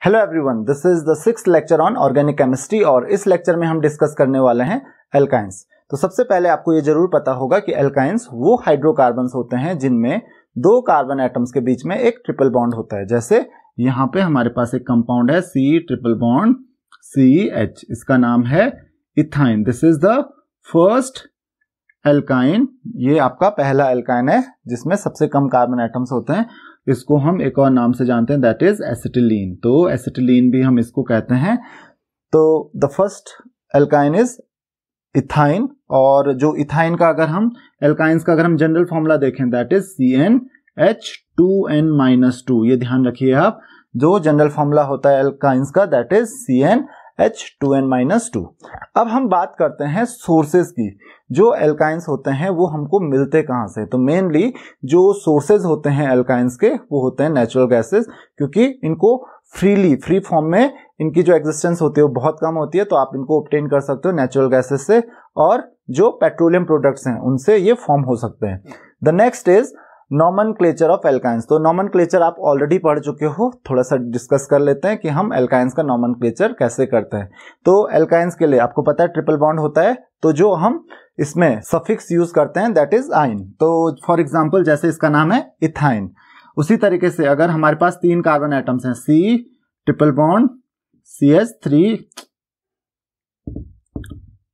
Hello everyone, this is the 6th lecture on organic chemistry और इस lecture में हम डिस्कस करने वाले हैं एल्काइंस। तो सबसे पहले आपको ये जरूर पता होगा कि एल्काइंस वो हाइड्रोकार्बन्स होते हैं जिनमें दो कार्बन एटम्स के बीच में एक ट्रिपल बॉन्ड होता है। जैसे यहाँ पे हमारे पास एक कंपाउंड है C ट्रिपल बॉन्ड CH, इसका नाम है ethyne. This is the first alkyne, ये आपका पहला एल्काइन है जिसमें सबसे कम कार्बन एटम्स होते हैं। इसको हम एक और नाम से जानते हैं, दैट इज एसिटिलीन। तो एसिटिलीन भी हम इसको कहते हैं। तो the first alkyne is ethyne, और जो इथाइन का अगर हम एल्काइंस का अगर हम जनरल फॉर्मूला देखें दैट इज CnH2n-2। ये ध्यान रखिए आप, जो जनरल फॉर्मूला होता है एल्काइंस का दैट इज CnH2n-2। अब हम बात करते हैं सोर्सेज की। जो एल्काइंस होते हैं वो हमको मिलते कहाँ से? तो मेनली जो सोर्सेज होते हैं एल्काइंस के वो होते हैं नेचुरल गैसेस, क्योंकि इनको फ्री फॉर्म में इनकी जो एग्जिस्टेंस होती है वो बहुत कम होती है। तो आप इनको ऑब्टेन कर सकते हो नेचुरल गैसेस से, और जो पेट्रोलियम प्रोडक्ट्स हैं उनसे ये फॉर्म हो सकते हैं। The next is nomenclature of alkynes. तो नॉमेनक्लेचर आप ऑलरेडी पढ़ चुके हो, थोड़ा सा डिस्कस कर लेते हैं कि हम एल्काइंस का नॉमेनक्लेचर कैसे करते हैं। तो एल्काइंस के लिए आपको पता है ट्रिपल बॉन्ड होता है, तो जो हम इसमें सफिक्स यूज करते हैं दैट इज आइन। तो फॉर एग्जांपल जैसे इसका नाम है इथाइन, उसी तरीके से अगर हमारे पास 3 कार्बन एटम्स हैं C triple bond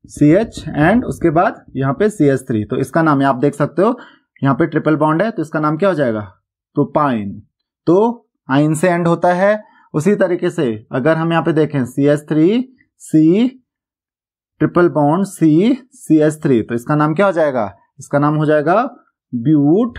CH and उसके बाद यहाँ पे CH3, तो इसका नाम आप देख सकते हो, यहाँ पे ट्रिपल बॉन्ड है तो इसका नाम क्या हो जाएगा? प्रोपाइन। तो आइन से एंड होता है। उसी तरीके से अगर हम यहाँ पे देखें CH3 C triple bond CH3, तो इसका नाम क्या हो जाएगा? इसका नाम हो जाएगा ब्यूट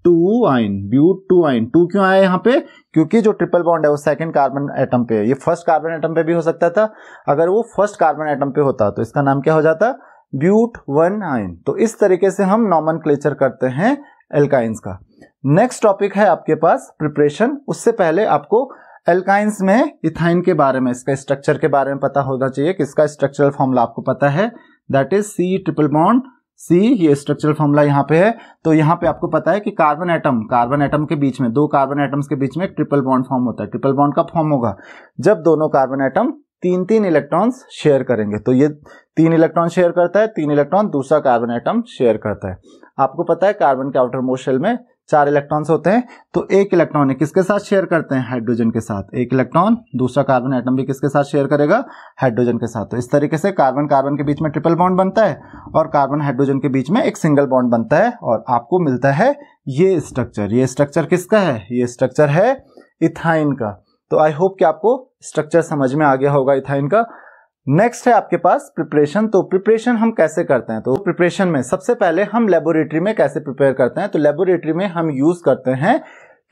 2 आइन। ब्यूट 2 आइन। 2 क्यों आया यहाँ पे? क्योंकि जो ट्रिपल बॉन्ड है वो सेकंड कार्बन एटम पे है। ये फर्स्ट कार्बन एटम पे भी हो सकता था, अगर वो फर्स्ट कार्बन एटम पे होता तो इसका नाम क्या हो जाता? ब्यूट 1 आइन। तो इस तरीके से हम नॉमेनक्लेचर करते हैं एल्काइंस का। नेक्स्ट टॉपिक है आपके पास प्रिपरेशन। उससे पहले आपको एल्काइंस में इथाइन के बारे में, इसका स्ट्रक्चर के बारे में पता होना चाहिए कि इसका स्ट्रक्चरल फॉर्मूला आपको पता है, that is C triple bond C। ये स्ट्रक्चरल फॉर्मूला यहाँ पे है। तो यहाँ पे आपको पता है कि कार्बन एटम के बीच में, दो कार्बन एटम्स के बीच में एक ट्रिपल बॉन्ड फॉर्म होता है। ट्रिपल बॉन्ड कब फॉर्म होगा? जब दोनों कार्बन एटम 3 इलेक्ट्रॉन्स शेयर करेंगे। तो ये 3 इलेक्ट्रॉन शेयर करता है, 3 इलेक्ट्रॉन दूसरा कार्बन एटम शेयर करता है। आपको पता है कार्बन के आउटर मोस्ट शेल में 4 इलेक्ट्रॉन्स होते हैं, तो 1 इलेक्ट्रॉन किसके साथ शेयर करते हैं? हाइड्रोजन के साथ। 1 इलेक्ट्रॉन दूसरा कार्बन एटम भी किसके साथ शेयर करेगा? हाइड्रोजन के साथ। तो इस तरीके से कार्बन के बीच में ट्रिपल बॉन्ड बनता है और कार्बन हाइड्रोजन के बीच में एक सिंगल बॉन्ड बनता है, और आपको मिलता है ये स्ट्रक्चर। ये स्ट्रक्चर किसका है? ये स्ट्रक्चर है इथाइन का। तो आई होप कि आपको स्ट्रक्चर समझ में आ गया होगा इथाइन का। नेक्स्ट है आपके पास प्रिपरेशन। तो प्रिपरेशन हम कैसे करते हैं? तो प्रिपरेशन में सबसे पहले हम लेबोरेटरी में कैसे प्रिपेयर करते हैं? तो लेबोरेटरी में हम यूज करते हैं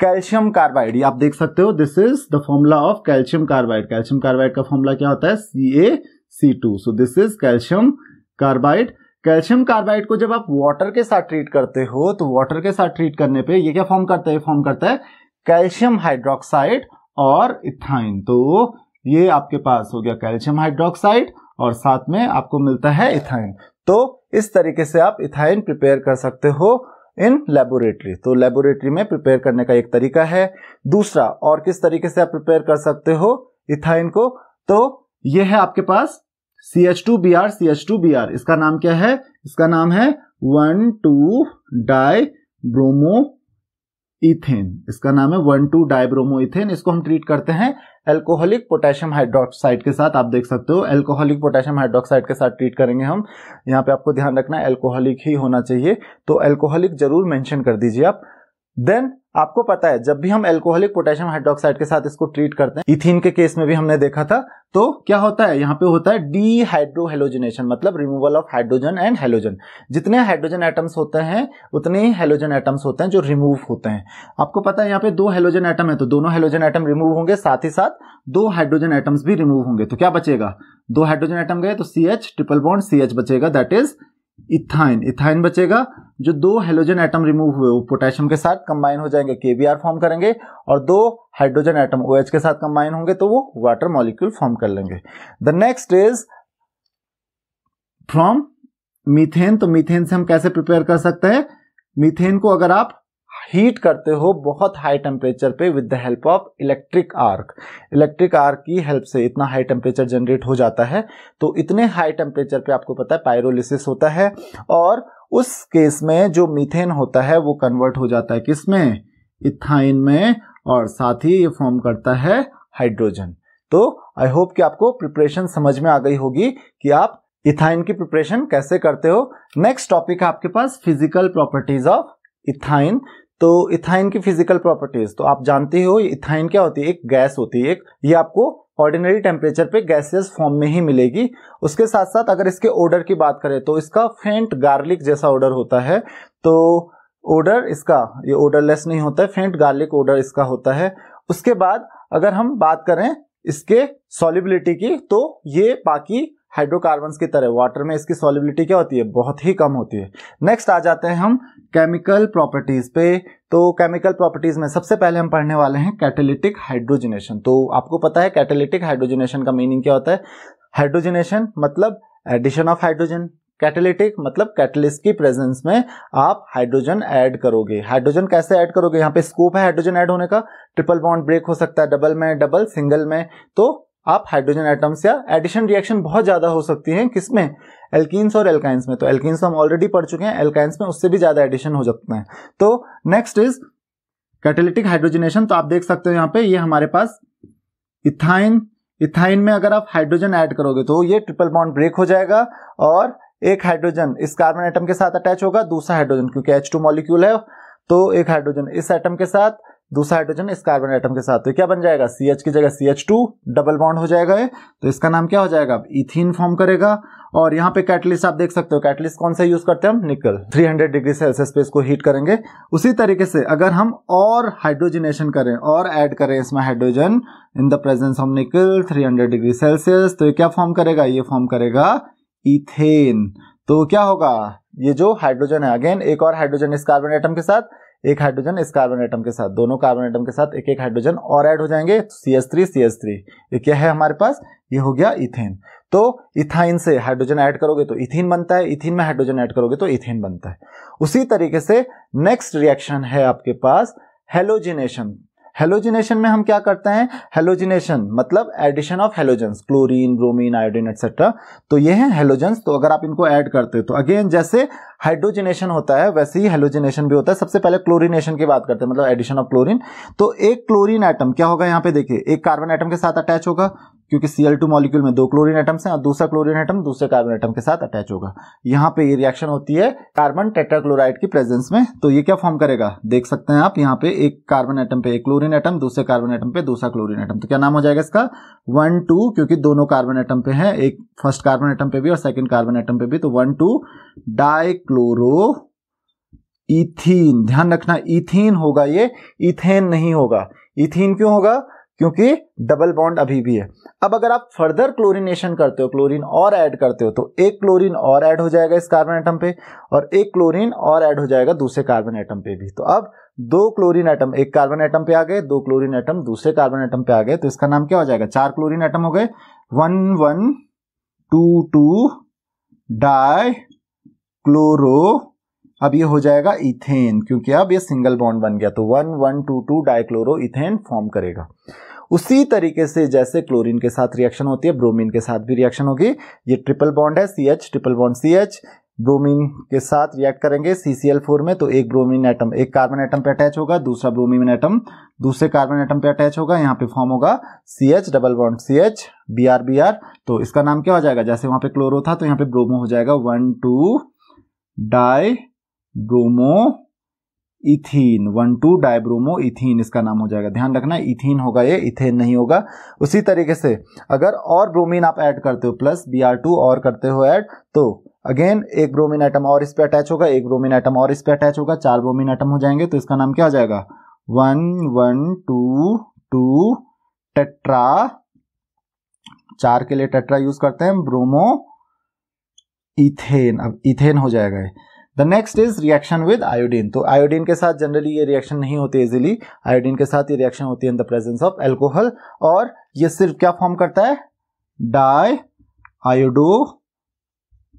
कैल्शियम कार्बाइड। ये आप देख सकते हो, this is the formula of calcium carbide. Calcium carbide का फॉर्मूला क्या होता है? CaC2। So this is calcium carbide. Calcium carbide को जब आप वाटर के साथ ट्रीट करते हो, तो वाटर के साथ ट्रीट करने पे ये क्या फॉर्म करता है? फॉर्म करता है कैल्शियम हाइड्रोक्साइड और इथाइन। तो ये आपके पास हो गया कैल्शियम हाइड्रोक्साइड और साथ में आपको मिलता है इथाइन। तो इस तरीके से आप इथाइन प्रिपेयर कर सकते हो इन लेबोरेटरी। तो लेबोरेटरी में प्रिपेयर करने का एक तरीका है। दूसरा, और किस तरीके से आप प्रिपेयर कर सकते हो इथाइन को? तो ये है आपके पास CH2Br। इसका नाम क्या है? इसका नाम है 1,2-डाइब्रोमो इथेन। इसका नाम है 1,2-डाइब्रोमो इथेन। इसको हम ट्रीट करते हैं एल्कोहलिक पोटेशियम हाइड्रोक्साइड के साथ। आप देख सकते हो एल्कोहलिक पोटेशियम हाइड्रोक्साइड के साथ ट्रीट करेंगे हम। यहाँ पे आपको ध्यान रखना है एल्कोहलिक ही होना चाहिए, तो एल्कोहलिक जरूर मेंशन कर दीजिए आप। देन आपको पता है जब भी हम एल्कोहलिक पोटेशियम हाइड्रोक्साइड के साथ इसको ट्रीट करते हैं, इथीन के केस में भी हमने देखा था, तो क्या होता है? यहाँ पे होता है डीहाइड्रोहेलोजिनेशन, मतलब removal of hydrogen and halogen. जितने हाइड्रोजन एटम्स होते हैं उतने ही हेलोजन एटम्स होते हैं जो रिमूव होते हैं। आपको पता है यहाँ पे 2 हेलोजन एटम है, तो दोनों हेलोजन एटम रिमूव होंगे, साथ ही साथ 2 हाइड्रोजन एटम्स भी रिमूव होंगे। तो क्या बचेगा? 2 हाइड्रोजन एटम गए तो CH ट्रिपल बॉन्ड CH बचेगा, दैट इज इथाइन। इथाइन बचेगा। जो 2 हेलोजन एटम रिमूव हुए वो पोटेशियम के साथ कंबाइन हो जाएंगे, KBr फॉर्म करेंगे, और 2 हाइड्रोजन एटम OH के साथ कंबाइन होंगे तो वो वाटर मॉलिक्यूल फॉर्म कर लेंगे। The next is from methane. तो मीथेन से हम कैसे प्रिपेयर कर सकते हैं? मीथेन को अगर आप हीट करते हो बहुत हाई टेम्परेचर पे with the help of electric arc. Electric arc की हेल्प से इतना हाई टेम्परेचर जनरेट हो जाता है। तो इतने हाई टेम्परेचर पे आपको पता है पायरोलिसिस होता है, और उस केस में जो मीथेन होता है वो कन्वर्ट हो जाता है किसमें, इथाइन में, और साथ ही ये फॉर्म करता है हाइड्रोजन। तो आई होप कि आपको प्रिपरेशन समझ में आ गई होगी कि आप इथाइन की प्रिपरेशन कैसे करते हो। नेक्स्ट टॉपिक है आपके पास फिजिकल प्रॉपर्टीज ऑफ इथाइन। तो इथाइन की फिजिकल प्रॉपर्टीज तो आप जानते हो, इथाइन क्या होती है, एक गैस होती है, ये आपको ऑर्डिनरी टेम्परेचर पे गैसियस फॉर्म में ही मिलेगी। उसके साथ साथ अगर इसके ओडर की बात करें तो इसका फेंट गार्लिक जैसा ओडर होता है। तो ओडर इसका ये ओडरलेस नहीं होता है, फेंट गार्लिक ओडर इसका होता है। उसके बाद अगर हम बात करें इसके सॉल्युबिलिटी की, तो ये बाकी हाइड्रोकार्बन्स की तरह वाटर में इसकी सॉल्युबिलिटी क्या होती है, बहुत ही कम होती है। नेक्स्ट आ जाते हैं हम केमिकल प्रॉपर्टीज पे। तो केमिकल प्रॉपर्टीज में सबसे पहले हम पढ़ने वाले हैं कैटालिटिक हाइड्रोजनेशन। तो आपको पता है कैटालिटिक हाइड्रोजनेशन का मीनिंग क्या होता है। हाइड्रोजनेशन मतलब एडिशन ऑफ हाइड्रोजन, कैटालिटिक मतलब कैटलिस्ट की प्रेजेंस में आप हाइड्रोजन ऐड करोगे। हाइड्रोजन कैसे ऐड करोगे, यहाँ पे स्कोप है हाइड्रोजन ऐड होने का, ट्रिपल बॉन्ड ब्रेक हो सकता है डबल में, डबल सिंगल में। तो आप हाइड्रोजन एटम्स या एडिशन रिएक्शन बहुत ज्यादा हो सकती है किसमें, एल्कीन्स और एल्काइंस में। तो एल्कीन्स हम ऑलरेडी पढ़ चुके हैं, एल्काइंस में उससे भी ज्यादा एडिशन हो सकते हैं। तो नेक्स्ट इज कैटालिटिक हाइड्रोजनेशन। तो आप देख सकते हो यहाँ पे ये हमारे पास इथाइन में अगर आप हाइड्रोजन ऐड करोगे तो ये ट्रिपल बॉन्ड ब्रेक हो जाएगा, और एक हाइड्रोजन इस कार्बन एटम के साथ अटैच होगा, दूसरा हाइड्रोजन क्योंकि H2 मॉलिक्यूल है, तो एक हाइड्रोजन इस एटम के साथ, दूसरा हाइड्रोजन इस कार्बन एटम के साथ, तो क्या बन जाएगा, CH की जगह CH2 डबल बॉन्ड हो जाएगा ये। तो इसका नाम क्या हो जाएगा, इथीन फॉर्म करेगा। और यहाँ पे कैटलिस्ट आप देख सकते हो, कैटलिस्ट कौन सा यूज करते हैं हम, निकल। 300 डिग्री सेल्सियस पे इसको हीट करेंगे। उसी तरीके से अगर हम और हाइड्रोजनेशन करें और ऐड करें इसमें hydrogen in the presence of निकल 300 डिग्री सेल्सियस, तो ये क्या फॉर्म करेगा, ये फॉर्म करेगा इथेन। तो क्या होगा, ये जो हाइड्रोजन है, अगेन एक और हाइड्रोजन इस कार्बन एटम के साथ, एक हाइड्रोजन इस कार्बन एटम के साथ, दोनों कार्बन एटम के साथ एक एक हाइड्रोजन और ऐड हो जाएंगे, CH3 ये क्या है हमारे पास, ये हो गया इथेन। तो इथाइन से हाइड्रोजन ऐड करोगे तो इथीन बनता है, इथीन में हाइड्रोजन ऐड करोगे तो इथेन बनता है। उसी तरीके से नेक्स्ट रिएक्शन है आपके पास हेलोजिनेशन। हेलोजिनेशन में हम क्या करते हैं, हेलोजिनेशन मतलब addition of halogens, chlorine, bromine, iodine etcetera. तो ये हैं हेलोजेंस। तो अगर आप इनको ऐड करते हो तो अगेन जैसे हाइड्रोजनेशन होता है वैसे ही हेलोजिनेशन भी होता है। सबसे पहले क्लोरीनेशन की बात करते हैं, मतलब एडिशन ऑफ क्लोरीन। तो एक क्लोरीन एटम क्या होगा, यहाँ पे देखिए एक कार्बन एटम के साथ अटैच होगा, क्योंकि Cl2 मॉलिक्यूल में 2 क्लोरीन एटम्स हैं, और दूसरा क्लोरीन एटम दूसरे कार्बन एटम के साथ अटैच होगा। यहाँ पे ये रिएक्शन होती है कार्बन टेट्राक्लोराइड की प्रेजेंस में। तो ये क्या फॉर्म करेगा, देख सकते हैं आप, यहाँ पे एक कार्बन एटम पे एक क्लोरीन एटम, दूसरे कार्बन एटम पे दूसरा क्लोरीन एटम। तो क्या नाम हो जाएगा इसका, 1,2, क्योंकि दोनों कार्बन एटम पे है, एक फर्स्ट कार्बन एटम पे भी और सेकंड कार्बन एटम पे भी। तो 1,2 डाइक्लोरो इथीन। ध्यान रखना इथीन होगा, ये इथेन नहीं होगा। इथीन क्यों होगा, क्योंकि डबल बॉन्ड अभी भी है। अब अगर आप फर्दर क्लोरीनेशन करते हो, क्लोरीन और ऐड करते हो, तो एक क्लोरीन और ऐड हो जाएगा इस कार्बन एटम पे, और एक क्लोरीन और ऐड हो जाएगा दूसरे कार्बन एटम पे भी। तो अब 2 क्लोरीन एटम एक कार्बन एटम पे आ गए, 2 क्लोरीन एटम दूसरे कार्बन एटम पे आ गए। तो इसका नाम क्या हो जाएगा, 4 क्लोरीन एटम हो गए, 1,1,2,2 डाई क्लोरो। अब ये हो जाएगा इथेन, क्योंकि अब ये सिंगल बॉन्ड बन गया। तो 1,1,2,2 डाइक्लोरो इथेन फॉर्म करेगा। उसी तरीके से जैसे क्लोरीन के साथ रिएक्शन होती है, ब्रोमीन के साथ भी रिएक्शन होगी। ये ट्रिपल बॉन्ड है, CH triple bond CH, bromine के साथ रिएक्ट करेंगे CCl4 में। तो एक ब्रोमीन एटम एक कार्बन एटम पे अटैच होगा, दूसरा ब्रोमीन एटम दूसरे कार्बन एटम पे अटैच होगा। यहाँ पे फॉर्म होगा CH double bond CH Br। तो इसका नाम क्या हो जाएगा, जैसे वहां पे क्लोरो था तो यहाँ पे ब्रोमो हो जाएगा, 1,2 die bromo ethene, 1,2 dibromo ethene इसका नाम हो जाएगा। ध्यान रखना इथीन होगा, ये इथेन नहीं होगा। उसी तरीके से अगर और ब्रोमीन आप ऐड करते हो, प्लस Br2 और करते हो ऐड, तो अगेन एक ब्रोमीन एटम और इस पे अटैच होगा, एक ब्रोमीन एटम और इस पे अटैच होगा, 4 ब्रोमीन एटम हो जाएंगे। तो इसका नाम क्या हो जाएगा, 1,1,2,2 टेट्रा, 4 के लिए टेट्रा यूज करते हैं, ब्रोमो इथेन। अब इथेन हो जाएगा। The next is reaction with iodine. तो आयोडीन के साथ जनरली ये रिएक्शन नहीं होती इजीली, आयोडीन के साथ ये रिएक्शन होती है in the presence of alcohol, और ये सिर्फ क्या फॉर्म करता है, डाई आयोडो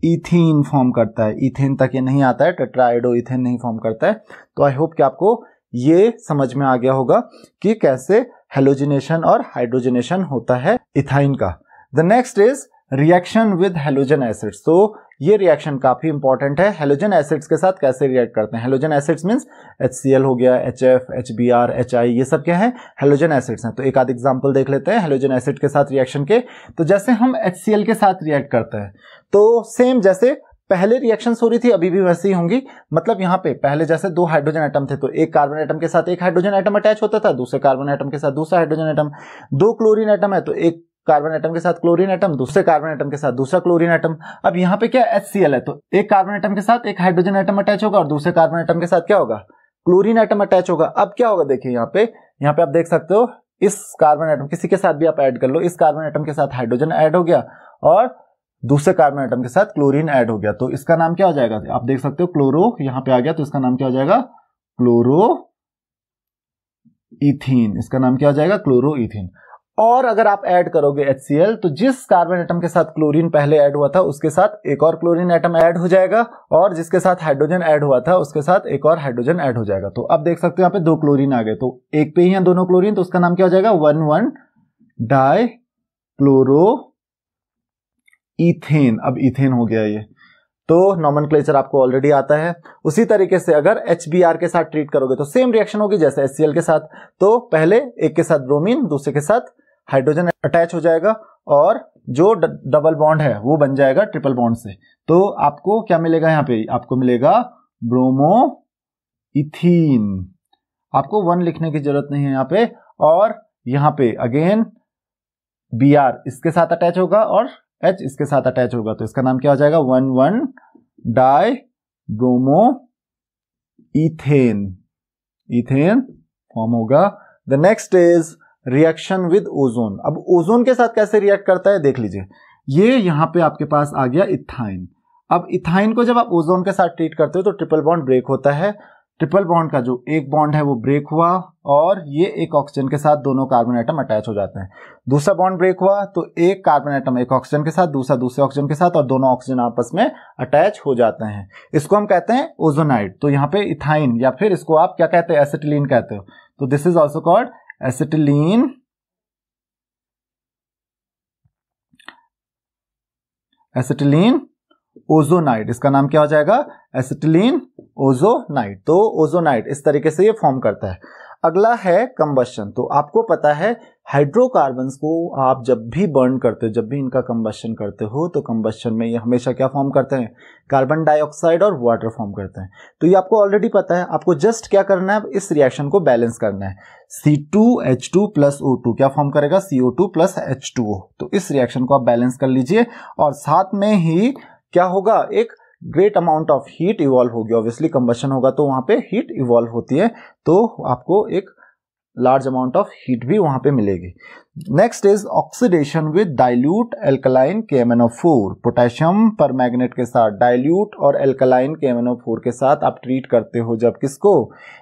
इथीन फॉर्म करता है। इथेन तक ये नहीं आता है, टेट्रा आयोडो इथेन नहीं फॉर्म करता है। तो आई होप कि आपको ये समझ में आ गया होगा कि कैसे हेलोजिनेशन और हाइड्रोजनेशन होता है इथाइन का। The next is reaction with halogen acids. तो ये रिएक्शन काफी इंपॉर्टेंट है। हेलोजन एसिड्स के साथ कैसे रिएक्ट करते हैं? हेलोजन एसिड्स मींस HCl हो गया, HF, HBr, HI, ये सब क्या है? हेलोजन एसिड्स हैं। तो एक आध एग्जांपल देख लेते हैं हेलोजन एसिड के साथ रिएक्शन के। तो जैसे हम HCl के साथ रिएक्ट करते हैं तो सेम जैसे पहले रिएक्शंस हो रही थी अभी भी वैसे ही होंगी। मतलब यहाँ पे पहले जैसे दो हाइड्रोजन एटम थे तो एक कार्बन एटम के साथ एक हाइड्रोजन एटम अटैच होता था, दूसरे कार्बन एटम के साथ दूसरा हाइड्रोजन एटम। दो क्लोरीन एटम है तो एक कार्बन एटम के साथ क्लोरीन एटम, दूसरे कार्बन एटम के साथ दूसरा क्लोरीन एटम। अब यहाँ पे क्या HCl है तो एक कार्बन एटम के साथ एक हाइड्रोजन एटम अटैच होगा और दूसरे कार्बन एटम के साथ क्या होगा? क्लोरीन एटम अटैच होगा। अब क्या होगा देखिए यहाँ पे आप देख सकते हो इस कार्बन एटम किसी के साथ भी आप ऐड कर लो, इस कार्बन एटम के साथ हाइड्रोजन ऐड हो गया और दूसरे कार्बन एटम के साथ क्लोरीन ऐड हो गया। तो इसका नाम क्या हो जाएगा? आप देख सकते हो क्लोरो यहाँ पे आ गया तो इसका नाम क्या हो जाएगा? Chloro ethene. इसका नाम क्या हो जाएगा? Chloro ethene. और अगर आप ऐड करोगे HCl तो जिस कार्बन एटम के साथ क्लोरीन पहले ऐड हुआ था उसके साथ एक और क्लोरीन एटम ऐड हो जाएगा और जिसके साथ हाइड्रोजन ऐड हुआ था उसके साथ एक और हाइड्रोजन ऐड हो जाएगा। तो अब देख सकते हो यहाँ पे दो क्लोरीन आ गए तो एक पे ही है दोनों क्लोरीन, तो उसका नाम क्या हो जाएगा? 1,1 डाई क्लोरो इथेन। अब इथेन हो गया ये। तो नॉमेनक्लेचर आपको ऑलरेडी आता है। उसी तरीके से अगर HBr के साथ ट्रीट करोगे तो सेम रिएक्शन होगी जैसे HCl के साथ। तो पहले एक के साथ ब्रोमीन, दूसरे के साथ हाइड्रोजन अटैच हो जाएगा और जो डबल बॉन्ड है वो बन जाएगा ट्रिपल बॉन्ड से। तो आपको क्या मिलेगा? यहाँ पे आपको मिलेगा ब्रोमो इथीन। आपको 1 लिखने की जरूरत नहीं है यहाँ पे। और यहाँ पे अगेन Br इसके साथ अटैच होगा और H इसके साथ अटैच होगा तो इसका नाम क्या हो जाएगा? 1,1 di bromo ethane. Ethane form होगा। The next is reaction with ozone. अब ओजोन के साथ कैसे रिएक्ट करता है देख लीजिए। ये यहाँ पे आपके पास आ गया इथाइन। अब इथाइन को जब आप ओजोन के साथ ट्रीट करते हो तो ट्रिपल बॉन्ड ब्रेक होता है। ट्रिपल बॉन्ड का जो एक बॉन्ड है वो ब्रेक हुआ और ये एक ऑक्सीजन के साथ दोनों कार्बन एटम अटैच हो जाते हैं। दूसरा बॉन्ड ब्रेक हुआ तो एक कार्बन एटम एक ऑक्सीजन के साथ, दूसरा दूसरे ऑक्सीजन के साथ और दोनों ऑक्सीजन आपस में अटैच हो जाते हैं। इसको हम कहते हैं ओजोनाइड। तो यहाँ पे इथाइन या फिर इसको आप क्या कहते हैं? एसिटिलीन कहते हो। तो this is also called acetylene. Acetylene ozonide. इसका नाम क्या हो जाएगा? Acetylene ozonide. तो ओजोनाइड इस तरीके से ये फॉर्म करता है। अगला है कंबशन। तो आपको पता है हाइड्रोकार्बन्स को आप जब भी बर्न करते हो, जब भी इनका कंबशन करते हो तो कंबशन में ये हमेशा क्या फॉर्म करते हैं? कार्बन डाइऑक्साइड और वाटर फॉर्म करते हैं। तो ये आपको ऑलरेडी पता है। आपको जस्ट क्या करना है? इस रिएक्शन को बैलेंस करना है। C2H2 प्लस O2 क्या फॉर्म करेगा? CO2 plus H2O। तो इस रिएक्शन को आप बैलेंस कर लीजिए और साथ में ही क्या होगा? एक great amount of heat evolve होगी। ऑब्वियसली कंबशन होगा तो वहां पे हीट इवॉल्व होती है तो आपको एक लार्ज अमाउंट ऑफ हीट भी वहां पे मिलेगी। Next is oxidation with dilute alkaline KMnO4। Potassium permanganate के साथ डाइल्यूट और एल्कलाइन KMnO4 के साथ आप ट्रीट करते हो जब किसको?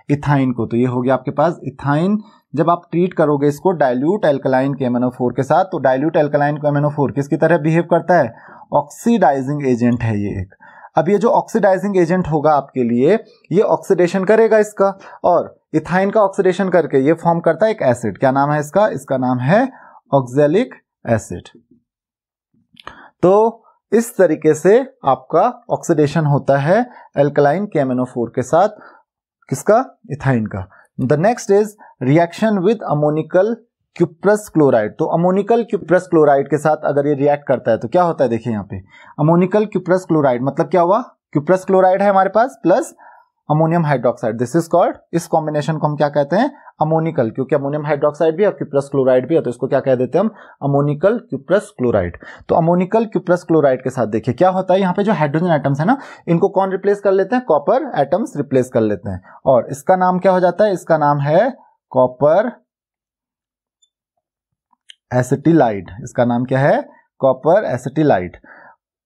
इथाइन को। तो ये हो गया आपके पास इथाइन। जब आप ट्रीट करोगे इसको डाइल्यूट एल्कलाइन KMnO4 के साथ तो डाइल्यूट एल्कलाइन KMnO4 किसकी तरह बिहेव करता है? ऑक्सीडाइजिंग एजेंट है ये एक। अब ये जो ऑक्सीडाइजिंग एजेंट होगा आपके लिए ये ऑक्सीडेशन करेगा इसका और इथाइन का ऑक्सीडेशन करके ये फॉर्म करता है एक एसिड। क्या नाम है इसका? इसका नाम है ऑक्सैलिक एसिड। तो इस तरीके से आपका ऑक्सीडेशन होता है एल्कलाइन KMnO4 के साथ किसका? इथाइन का। The next is reaction with ammoniacal cuprous chloride. तो अमोनिकल क्यूप्रस क्लोराइड के साथ अगर ये रिएक्ट करता है तो क्या होता है? देखिए यहाँ पे अमोनिकल क्यूप्रस क्लोराइड मतलब क्या हुआ? क्यूप्रस क्लोराइड है हमारे पास plus ammonium hydroxide. This is called, इस कॉम्बिनेशन को हम क्या कहते हैं? अमोनिकल। क्योंकि अमोनियम हाइड्रोक्साइड भी और क्यूप्रस क्लोराइड भी है तो इसको क्या कह देते हैं हम? Ammoniacal cuprous chloride. तो अमोनिकल क्यूप्रस क्लोराइड के साथ देखिए क्या होता है? यहाँ पे जो हाइड्रोजन एटम्स है ना इनको कौन रिप्लेस कर लेते हैं? कॉपर एटम्स रिप्लेस कर लेते हैं और इसका नाम क्या हो जाता है? इसका नाम है कॉपर एसिटिलाइड। इसका नाम क्या है? Copper acetylide.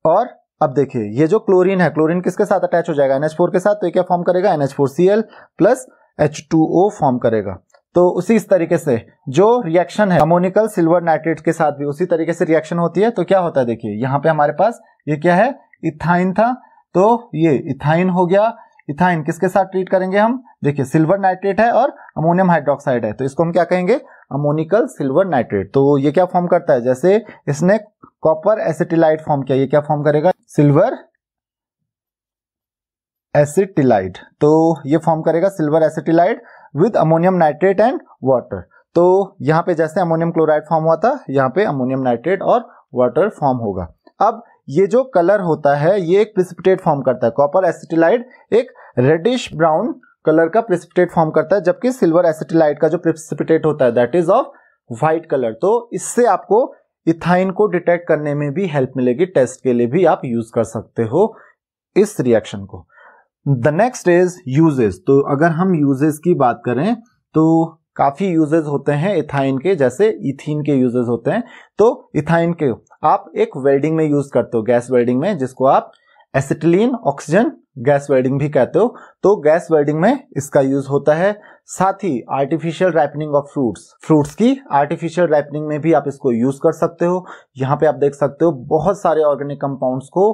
और अब देखिए ये जो क्लोरीन है, क्लोरीन किसके साथ अटैच हो जाएगा? NH4 के साथ। तो ये क्या फॉर्म करेगा? NH4Cl प्लस H2O फॉर्म करेगा। तो उसी इस तरीके से जो रिएक्शन है अमोनिकल सिल्वर नाइट्रेट के साथ भी उसी तरीके से रिएक्शन होती है। तो क्या होता है देखिए यहाँ पे हमारे पास ये क्या है? इथाइन था तो ये इथाइन हो गया। इथाइन किसके साथ ट्रीट करेंगे हम, देखिए सिल्वर नाइट्रेट है और अमोनियम हाइड्रोक्साइड है, तो इसको हम क्या कहेंगे, अमोनिकल सिल्वर नाइट्रेट। तो ये क्या फॉर्म करता है, जैसे इसने कॉपर एसिटिलाइड फॉर्म किया, ये क्या फॉर्म करेगा, सिल्वर एसिटिलाइड। तो ये फॉर्म करेगा silver acetylide with ammonium nitrate and water. तो यहाँ पे जैसे अमोनियम क्लोराइड फॉर्म हुआ था, यहाँ पे अमोनियम नाइट्रेट और वाटर फॉर्म होगा। अब ये जो कलर होता है ये एक प्रेसिपिटेट फॉर्म करता है, कॉपर एसिटिलाइड एक रेडिश ब्राउन कलर का प्रेसिपिटेट फॉर्म करता है, जबकि सिल्वर एसिटिलाइड का जो प्रेसिपिटेट होता है that is of white colour. तो इससे आपको इथाइन को डिटेक्ट करने में भी हेल्प मिलेगी, टेस्ट के लिए भी आप यूज कर सकते हो इस रिएक्शन को। The next is uses. तो अगर हम यूजेस की बात करें तो काफी यूजेस होते हैं इथाइन के, जैसे इथीन के यूजेस होते हैं। तो इथाइन के आप एक वेल्डिंग में यूज करते हो, गैस वेल्डिंग में, जिसको आप एसिटिलीन ऑक्सीजन गैस वेल्डिंग भी कहते हो। तो गैस वेल्डिंग में इसका यूज होता है। साथ ही आर्टिफिशियल रैपनिंग ऑफ फ्रूट्स की आर्टिफिशियल रैपनिंग में भी आप इसको यूज कर सकते हो। यहाँ पे आप देख सकते हो बहुत सारे ऑर्गेनिक कंपाउंड्स को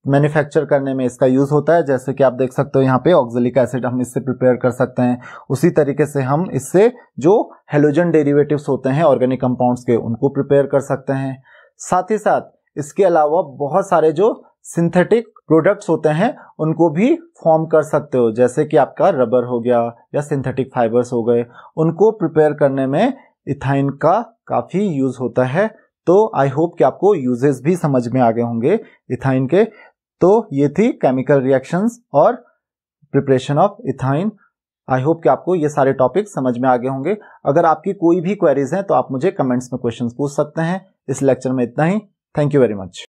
मैन्युफैक्चर करने में इसका यूज होता है, जैसे कि आप देख सकते हो यहाँ पे ऑक्जेलिक एसिड हम इससे प्रिपेयर कर सकते हैं। उसी तरीके से हम इससे जो हेलोजन डेरिवेटिव्स होते हैं ऑर्गेनिक कंपाउंड्स के, उनको प्रिपेयर कर सकते हैं। साथ ही साथ इसके अलावा बहुत सारे जो सिंथेटिक प्रोडक्ट्स होते हैं उनको भी फॉर्म कर सकते हो, जैसे कि आपका रबर हो गया या सिंथेटिक फाइबर्स हो गए, उनको प्रिपेयर करने में इथाइन का काफी यूज होता है। तो आई होप कि आपको यूजेस भी समझ में आ गए होंगे इथाइन के। तो ये थी केमिकल रिएक्शंस और preparation of ethyne. I hope कि आपको ये सारे टॉपिक समझ में आ गए होंगे। अगर आपकी कोई भी क्वेरीज हैं तो आप मुझे कमेंट्स में क्वेश्चंस पूछ सकते हैं। इस लेक्चर में इतना ही। Thank you very much.